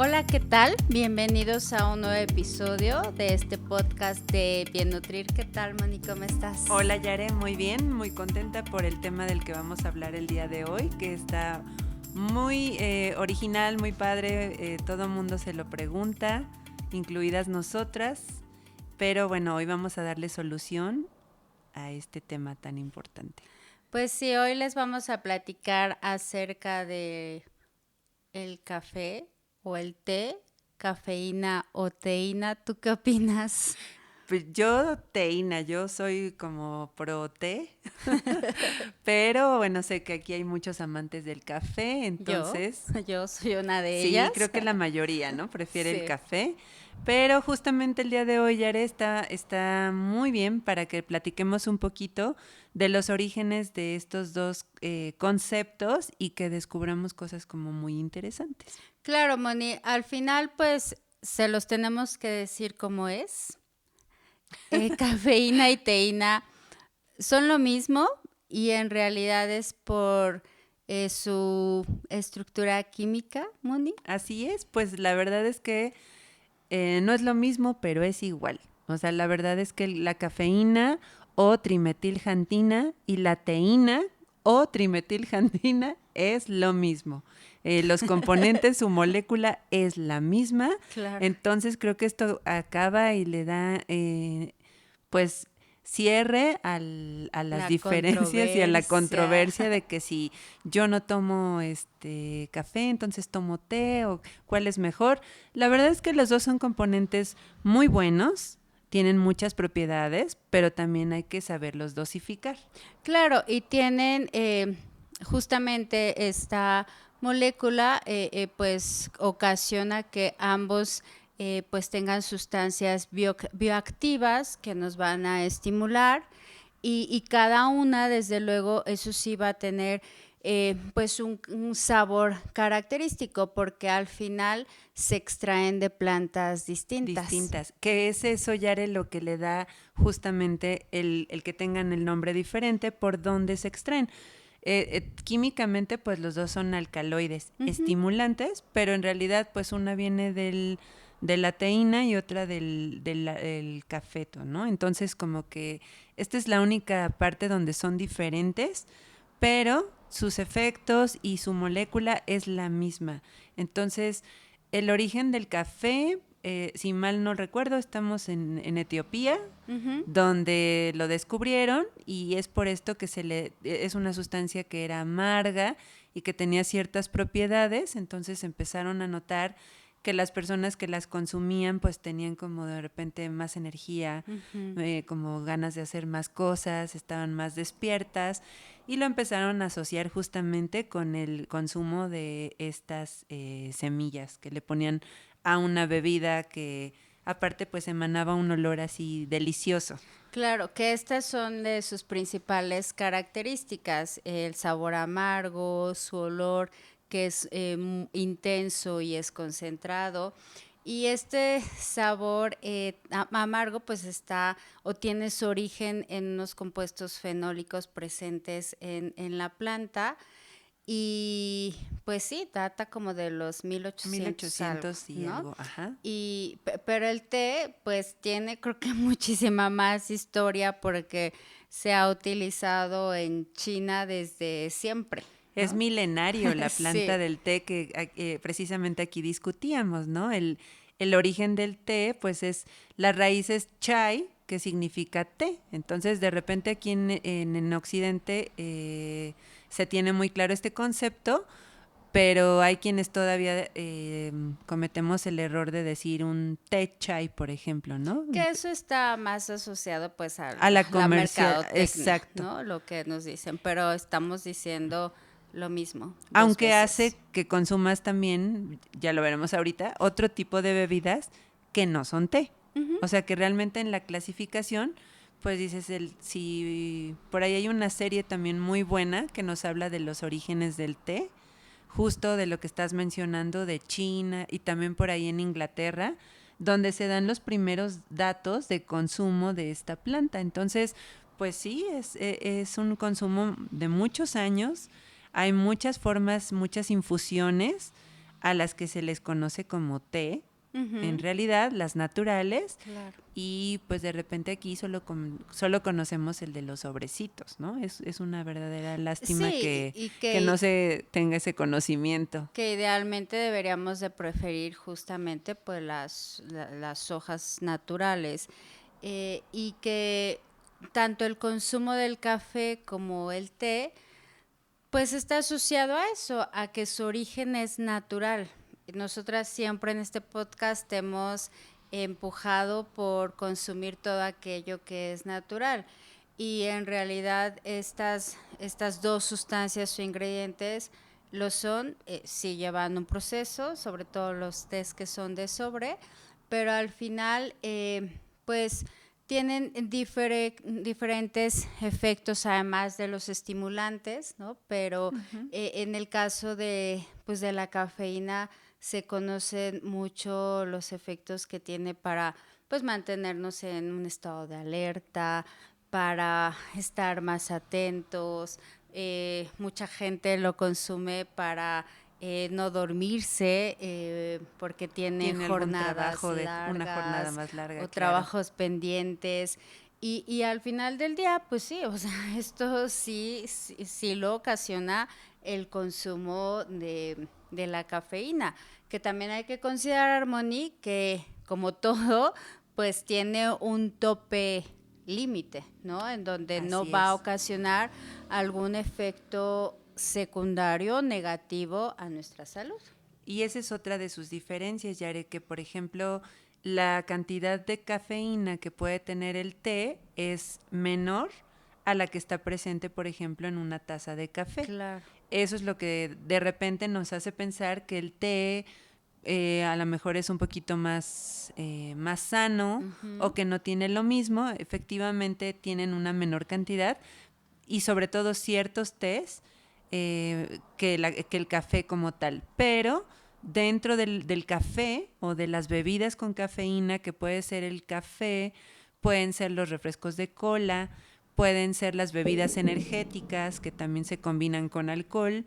Hola, ¿qué tal? Bienvenidos a un nuevo episodio de este podcast de Bien Nutrir. ¿Qué tal, Moni? ¿Cómo estás? Hola, Yare, muy bien, muy contenta por el tema del que vamos a hablar el día de hoy, que está muy original, muy padre, todo el mundo se lo pregunta, incluidas nosotras, pero bueno, hoy vamos a darle solución a este tema tan importante. Pues sí, hoy les vamos a platicar acerca de el café o el té, cafeína o teína. ¿Tú qué opinas? Pues yo teína, yo soy como pro té, pero bueno, sé que aquí hay muchos amantes del café, Yo, entonces yo soy una de sí, ellas. creo que la mayoría, ¿no? Prefiere el Sí. café. Pero justamente el día de hoy, Yare, está muy bien para que platiquemos un poquito de los orígenes de estos dos conceptos y que descubramos cosas como muy interesantes. Claro, Moni, al final pues se los tenemos que decir como es. Cafeína y teína son lo mismo y en realidad es por su estructura química, Moni. Así es, pues la verdad es que no es lo mismo, pero es igual. O sea, la verdad es que la cafeína o trimetiljantina y la teína o trimetiljantina es lo mismo. Los componentes, su molécula es la misma. Claro. Entonces creo que esto acaba y le da, pues, cierre a las La diferencias y a la controversia. controversia de que si yo no tomo café, entonces tomo té o cuál es mejor. La verdad es que los dos son componentes muy buenos, tienen muchas propiedades, pero también hay que saberlos dosificar. Claro, y tienen justamente esta molécula, pues ocasiona que ambos pues tengan sustancias bioactivas que nos van a estimular y cada una, desde luego, eso sí va a tener pues un sabor característico porque al final se extraen de plantas distintas. Distintas. ¿Qué es eso, Yare, lo que le da justamente el que tengan el nombre diferente por dónde se extraen? Químicamente, pues los dos son alcaloides Ujú. estimulantes, pero en realidad, pues una viene de la teína y otra del cafeto, ¿no? Entonces, como que esta es la única parte donde son diferentes, pero sus efectos y su molécula es la misma. Entonces, el origen del café, si mal no recuerdo, estamos en Etiopía, Ujú. donde lo descubrieron y es por esto que es una sustancia que era amarga y que tenía ciertas propiedades, entonces empezaron a notar que las personas que las consumían pues tenían como de repente más energía, Ujú. como ganas de hacer más cosas, estaban más despiertas y lo empezaron a asociar justamente con el consumo de estas semillas que le ponían a una bebida que aparte pues emanaba un olor así delicioso. Claro, que estas son de sus principales características, el sabor amargo, su olor que es intenso y es concentrado. Y este sabor amargo pues está o tiene su origen en unos compuestos fenólicos presentes en la planta y pues sí, data como de los 1800 algo, 1800 y ¿no? algo, ajá. Pero el té, pues tiene creo que muchísima más historia porque se ha utilizado en China desde siempre, Es ¿no? milenario la planta Sí, del té que precisamente aquí discutíamos, ¿no? El origen del té, pues es las raíces chai, que significa té. Entonces, de repente aquí en Occidente se tiene muy claro este concepto, pero hay quienes todavía cometemos el error de decir un té chai, por ejemplo, ¿no? que eso está más asociado pues a A la la comercial, mercadotecnia, exacto. ¿no? Lo que nos dicen, pero estamos diciendo lo mismo dos Aunque hace veces. que consumas también, ya lo veremos ahorita, otro tipo de bebidas que no son té. Ujú. O sea que realmente en la clasificación, pues dices, si por ahí hay una serie también muy buena que nos habla de los orígenes del té, justo de lo que estás mencionando de China y también por ahí en Inglaterra, donde se dan los primeros datos de consumo de esta planta. Entonces, pues sí, es un consumo de muchos años, hay muchas formas, muchas infusiones, a las que se les conoce como té, en Ujú. realidad las naturales, Claro. y pues de repente aquí solo conocemos el de los sobrecitos, ¿no? Es una verdadera lástima Sí, y que no se tenga ese conocimiento. que idealmente deberíamos de preferir justamente pues las hojas naturales, y que tanto el consumo del café como el té pues está asociado a eso, a que su origen es natural. Nosotras siempre en este podcast hemos empujado por consumir todo aquello que es natural. Y en realidad estas dos sustancias o ingredientes lo son, sí llevan un proceso, sobre todo los tés que son de sobre, pero al final pues tienen diferentes efectos además de los estimulantes, ¿no? Pero en el caso de, pues de la cafeína se conocen mucho los efectos que tiene para pues mantenernos en un estado de alerta, para estar más atentos. Mucha gente lo consume para no dormirse porque tienen Tiene algún jornadas trabajo de una jornada largas más larga, o claro. trabajos pendientes. Y al final del día, pues sí, o sea, esto sí lo ocasiona el consumo de la cafeína, que también hay que considerar, Moni, que como todo, pues tiene un tope límite, ¿no? En donde no Así va a es. ocasionar algún efecto secundario negativo a nuestra salud. Y esa es otra de sus diferencias, Yare, que por ejemplo la cantidad de cafeína que puede tener el té es menor a la que está presente, por ejemplo, en una taza de café. Claro. Eso es lo que de repente nos hace pensar que el té a lo mejor es un poquito más sano o Ujú. que no tiene lo mismo. Efectivamente tienen una menor cantidad y sobre todo ciertos tés que el café como tal. Pero dentro del café o de las bebidas con cafeína, que puede ser el café, pueden ser los refrescos de cola, pueden ser las bebidas energéticas que también se combinan con alcohol,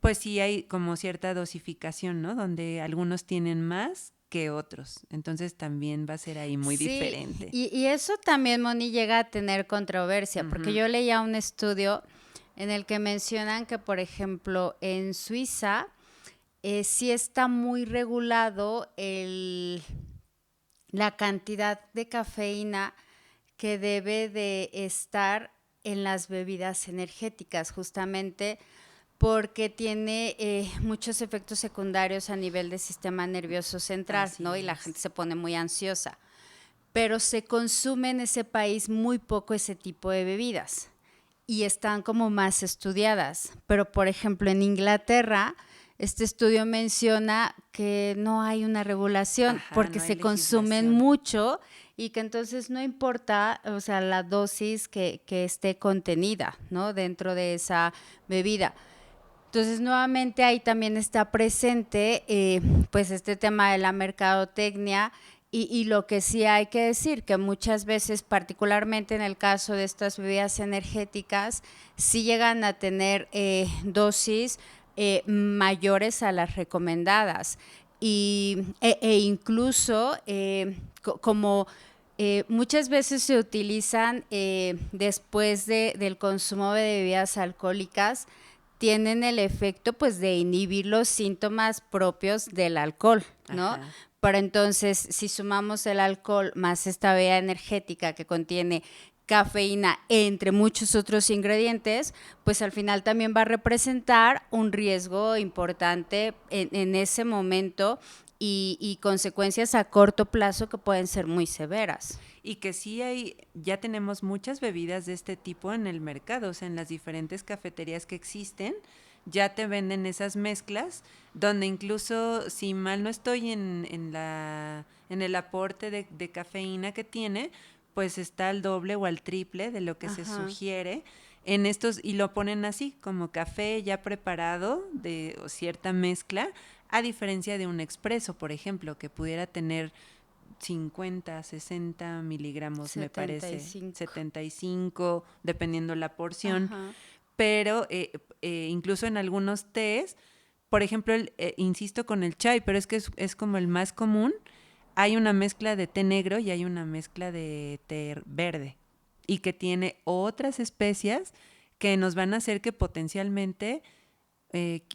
pues sí hay como cierta dosificación, ¿no? Donde algunos tienen más que otros. Entonces también va a ser ahí muy Sí, diferente. y eso también, Moni, llega a tener controversia, porque Ujú. yo leía un estudio en el que mencionan que, por ejemplo, en Suiza sí está muy regulado la cantidad de cafeína que debe de estar en las bebidas energéticas, justamente porque tiene muchos efectos secundarios a nivel del sistema nervioso central, ¿no? Así Y la es. gente se pone muy ansiosa. Pero se consume en ese país muy poco ese tipo de bebidas y están como más estudiadas. Pero, por ejemplo, en Inglaterra, este estudio menciona que no hay una regulación Ajá, porque no hay se consumen legislación. mucho y que entonces no importa, o sea, la dosis que esté contenida, ¿no? Dentro de esa bebida. Entonces, nuevamente ahí también está presente, pues, este tema de la mercadotecnia y lo que sí hay que decir, que muchas veces, particularmente en el caso de estas bebidas energéticas, sí llegan a tener dosis mayores a las recomendadas e incluso como muchas veces se utilizan después del consumo de bebidas alcohólicas, tienen el efecto pues de inhibir los síntomas propios del alcohol, ¿no? Ajá. Pero entonces, si sumamos el alcohol más esta bebida energética que contiene cafeína entre muchos otros ingredientes, pues al final también va a representar un riesgo importante en ese momento y consecuencias a corto plazo que pueden ser muy severas. Y que sí ya tenemos muchas bebidas de este tipo en el mercado, o sea, en las diferentes cafeterías que existen, ya te venden esas mezclas, donde incluso, si mal no estoy en el aporte de cafeína que tiene, pues está al doble o al triple de lo que se Ajá. sugiere en estos, y lo ponen así, como café ya preparado de o cierta mezcla, a diferencia de un expreso, por ejemplo, que pudiera tener 50, 60 miligramos, me parece, 75. 75, dependiendo la porción, Ajá. pero incluso en algunos tés por ejemplo, insisto con el chai, pero es que es como el más común. Hay una mezcla de té negro y hay una mezcla de té verde y que tiene otras especias que nos van a hacer que potencialmente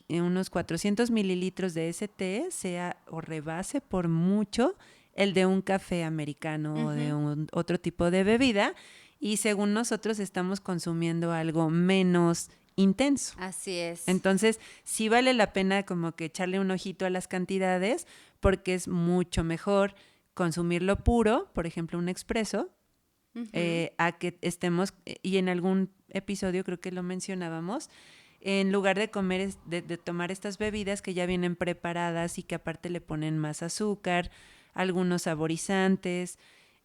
unos 400 mililitros de ese té sea o rebase por mucho el de un café americano o de otro tipo de bebida, y según nosotros estamos consumiendo algo menos intenso. Así es. Entonces, sí vale la pena como que echarle un ojito a las cantidades, porque es mucho mejor consumirlo puro, por ejemplo, un expreso, a que estemos, y en algún episodio creo que lo mencionábamos, en lugar de comer, de tomar estas bebidas que ya vienen preparadas y que aparte le ponen más azúcar, algunos saborizantes,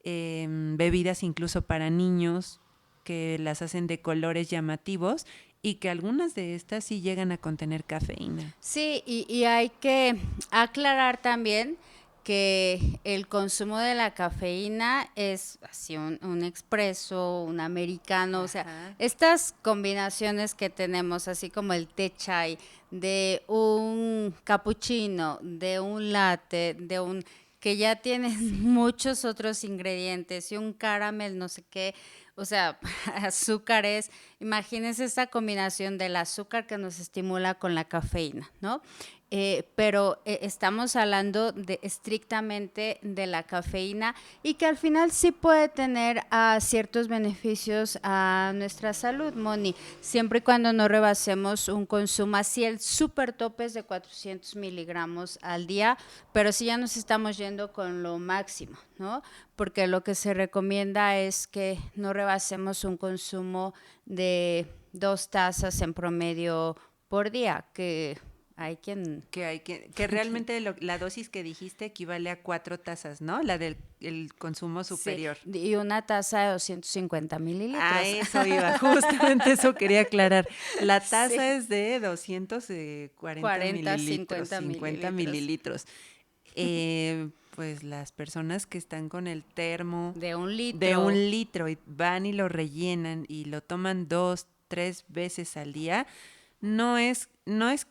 bebidas incluso para niños que las hacen de colores llamativos y que algunas de estas sí llegan a contener cafeína. Sí, y hay que aclarar también que el consumo de la cafeína es así un expreso, un americano, o sea, Ajá. estas combinaciones que tenemos, así como el té chai, de un cappuccino, de un latte, de un que ya tienen muchos otros ingredientes y un caramel, no sé qué, o sea, azúcares. Imagínense esta combinación del azúcar que nos estimula con la cafeína, ¿no? Pero estamos hablando de estrictamente de la cafeína y que al final sí puede tener ciertos beneficios a nuestra salud, Moni, siempre y cuando no rebasemos un consumo así, el súper tope es de 400 miligramos al día, pero sí ya nos estamos yendo con lo máximo, ¿no? Porque lo que se recomienda es que no rebasemos un consumo de 2 tazas en promedio por día, que hay quien... Que realmente la dosis que dijiste equivale a 4 tazas, ¿no? La del el consumo Sí, superior. y una taza de 250 A mililitros. eso iba, justamente eso quería aclarar. La taza Sí, es de 240 40, mililitros, 50 50 mililitros mililitros. Pues las personas que están con el termo de un de un litro. litro y van y lo rellenan y lo toman 2, 3 veces al día, no es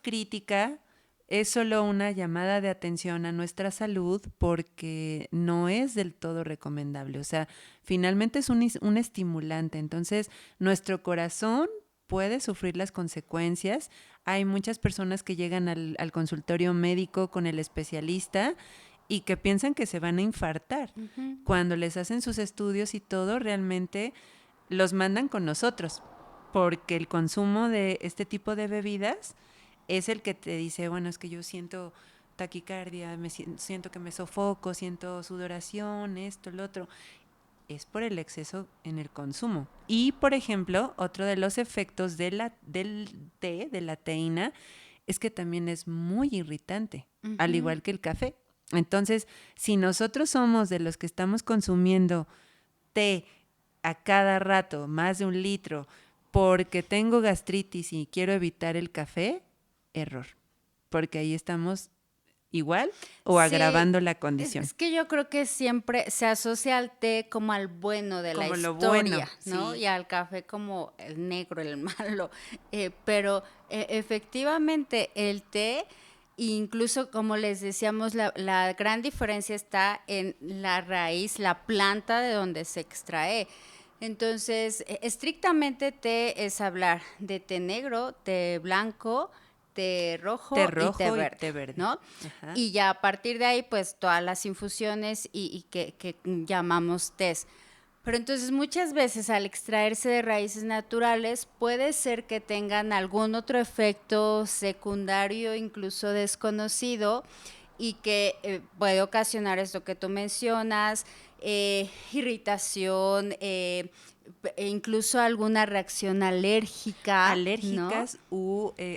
crítica, es solo una llamada de atención a nuestra salud porque no es del todo recomendable. O sea, finalmente es un estimulante, entonces nuestro corazón puede sufrir las consecuencias. Hay muchas personas que llegan al consultorio médico con el especialista y que piensan que se van a infartar. Ujú. Cuando les hacen sus estudios y todo, realmente los mandan con nosotros, porque el consumo de este tipo de bebidas es el que te dice, bueno, es que yo siento taquicardia, siento que me sofoco, siento sudoración, esto, lo otro. Es por el exceso en el consumo. Y, por ejemplo, otro de los efectos del té, de la teína, es que también es muy irritante, al Ujú. igual que el café. Entonces, si nosotros somos de los que estamos consumiendo té a cada rato, más de 1 litro, porque tengo gastritis y quiero evitar el café, error, porque ahí estamos igual o Sí, agravando la es, condición. es que yo creo que siempre se asocia al té como al bueno de la Como lo bueno, historia, ¿no? sí. Y al café como el negro, el malo. Pero efectivamente el té, incluso como les decíamos, la gran diferencia está en la raíz, la planta de donde se extrae. Entonces, estrictamente té es hablar de té negro, té blanco, té Té rojo y té rojo y verde, té verde. ¿no? Ajá. Y ya a partir de ahí, pues todas las infusiones y que llamamos tés. Pero entonces muchas veces al extraerse de raíces naturales puede ser que tengan algún otro efecto secundario, incluso desconocido, y que puede ocasionar esto que tú mencionas, irritación, e incluso alguna reacción alérgica, ¿no? Alérgicas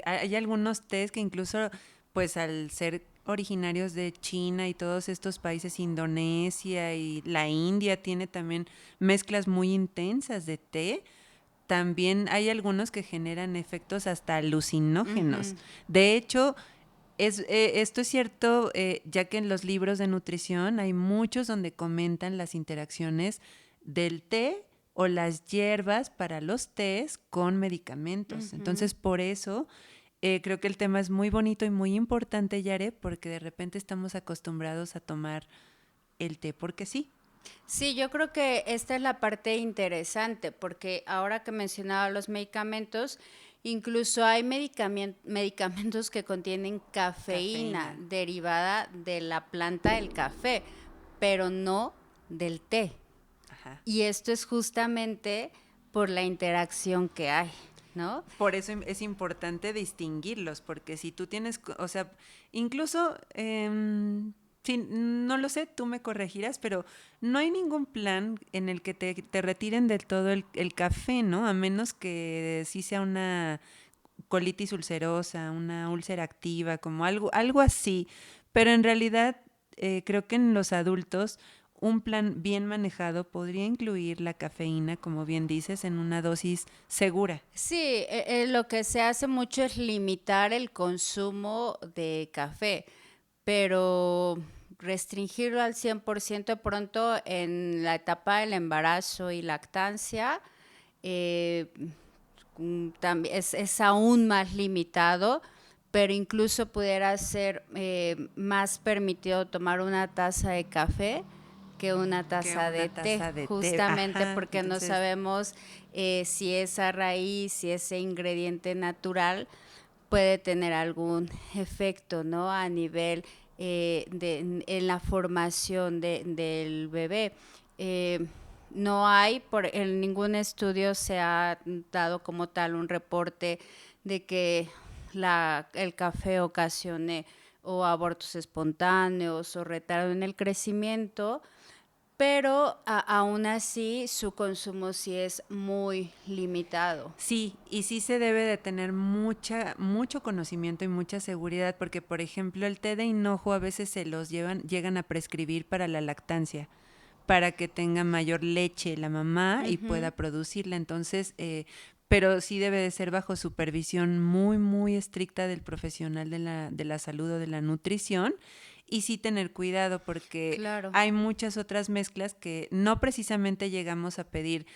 hay algunos tés que incluso, pues al ser originarios de China y todos estos países, Indonesia y la India tiene también mezclas muy intensas de té. También hay algunos que generan efectos hasta alucinógenos. Ujú. De hecho, esto es cierto, ya que en los libros de nutrición hay muchos donde comentan las interacciones del té o las hierbas para los tés con medicamentos. Ujú. Entonces, por eso Creo que el tema es muy bonito y muy importante, Yare, porque de repente estamos acostumbrados a tomar el té porque sí. Sí, yo creo que esta es la parte interesante, porque ahora que mencionaba los medicamentos, incluso hay medicamentos que contienen cafeína Cafeína. derivada de la planta del café, pero no del té. Ajá. Y esto es justamente por la interacción que hay, ¿no? Por eso es importante distinguirlos, porque si tú tienes, o sea, incluso, sí, no lo sé, tú me corregirás, pero no hay ningún plan en el que te retiren del todo el café, ¿no? A menos que sí sea una colitis ulcerosa, una úlcera activa, como algo así. Pero en realidad creo que en los adultos un plan bien manejado podría incluir la cafeína, como bien dices, en una dosis segura. Sí, lo que se hace mucho es limitar el consumo de café, pero restringirlo al 100% de pronto en la etapa del embarazo y lactancia eh, también es aún más limitado, pero incluso pudiera ser más permitido tomar una taza de café que una Que taza una de té, taza de té, justamente ajá, porque no entonces, sabemos si esa raíz, si ese ingrediente natural puede tener algún efecto, ¿no? A nivel en la formación del bebé. Eh, no hay, en ningún estudio se ha dado como tal un reporte de que el café ocasione o abortos espontáneos o retardo en el crecimiento, pero aún así su consumo sí es muy limitado. sí, y sí se debe de tener mucho conocimiento y mucha seguridad, porque por ejemplo el té de hinojo a veces llegan a prescribir para la lactancia, para que tenga mayor leche la mamá y pueda Ujú. producirla. Entonces, pero sí debe de ser bajo supervisión muy estricta del profesional de la salud o de la nutrición. Y sí tener cuidado porque Claro, hay muchas otras mezclas que no precisamente llegamos a pedir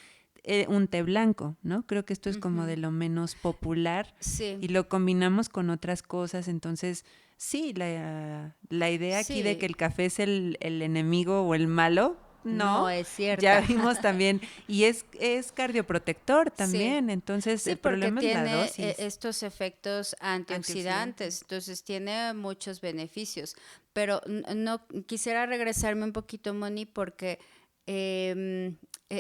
un té blanco, ¿no? Creo que esto es como de ujú. lo menos popular Sí, y lo combinamos con otras cosas. Entonces, sí, la idea aquí de que sí, el café es el enemigo o el malo, no no, es ya cierta. vimos también, y es cardioprotector Sí, también, entonces sí, el porque problema es la tiene dosis estos efectos antioxidante. antioxidantes, entonces tiene muchos beneficios. Pero no quisiera regresarme un poquito, Moni, porque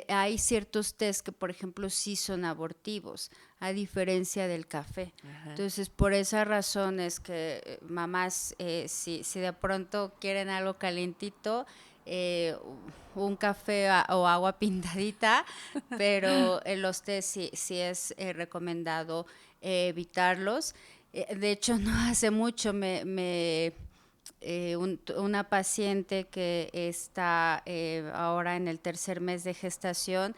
hay ciertos test que, por ejemplo, sí son abortivos, a diferencia del café. Ajá. Entonces, por esa razón es que mamás, si de pronto quieren algo calientito, eh, un café o agua pintadita, pero en los tés sí es recomendado evitarlos. De hecho, no hace mucho una paciente que está ahora en el tercer mes de gestación,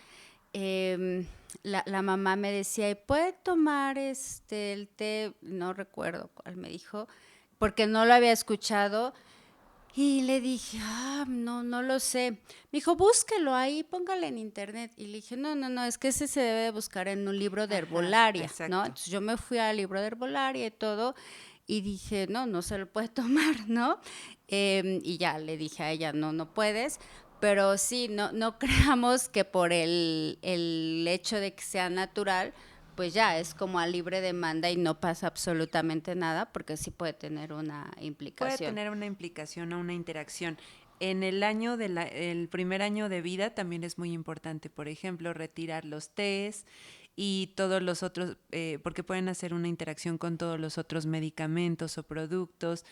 la mamá me decía, ¿y puede tomar el té? No recuerdo cuál me dijo, porque no lo había escuchado. Y le dije, no, no lo sé. Me dijo, búsquelo ahí, póngale en internet. Y le dije, no, no, no, es que ese se debe de buscar en un libro de Ajá, herbolaria, ¿no? exacto. Entonces yo me fui al libro de herbolaria y todo, y dije, no, no se lo puede tomar, ¿no? Y ya le dije a ella, no, no puedes. Pero sí, no creamos que por el hecho de que sea natural, pues ya es como a libre demanda y no pasa absolutamente nada, porque sí puede tener una Puede implicación. tener una implicación o una interacción. En el primer año de vida también es muy importante, por ejemplo, retirar los tés y todos los otros, porque pueden hacer una interacción con todos los otros medicamentos o productos.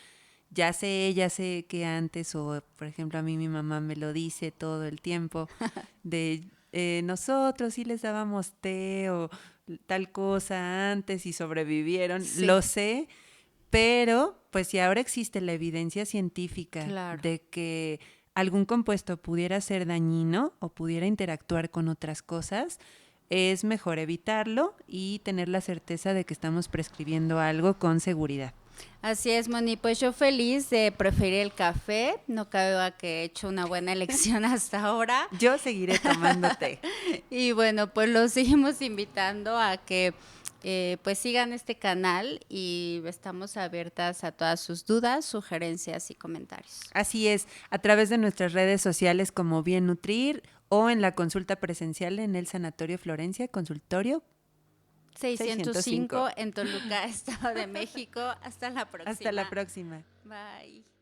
Ya sé que antes, o por ejemplo a mí mi mamá me lo dice todo el tiempo, de nosotros sí les dábamos té o tal cosa antes y sobrevivieron. Sí, Lo sé, pero, pues si ahora existe la evidencia científica claro. de que algún compuesto pudiera ser dañino o pudiera interactuar con otras cosas, es mejor evitarlo y tener la certeza de que estamos prescribiendo algo con seguridad. Así es, Moni. Pues yo feliz de preferir el café. No cabe duda que he hecho una buena elección hasta ahora. Yo seguiré tomando té. Y bueno, pues los seguimos invitando a que pues sigan este canal y estamos abiertas a todas sus dudas, sugerencias y comentarios. Así es, a través de nuestras redes sociales como Bien Nutrir o en la consulta presencial en el Sanatorio Florencia, consultorio 605 en Toluca, Estado de México. Hasta la próxima. Hasta la próxima. Bye.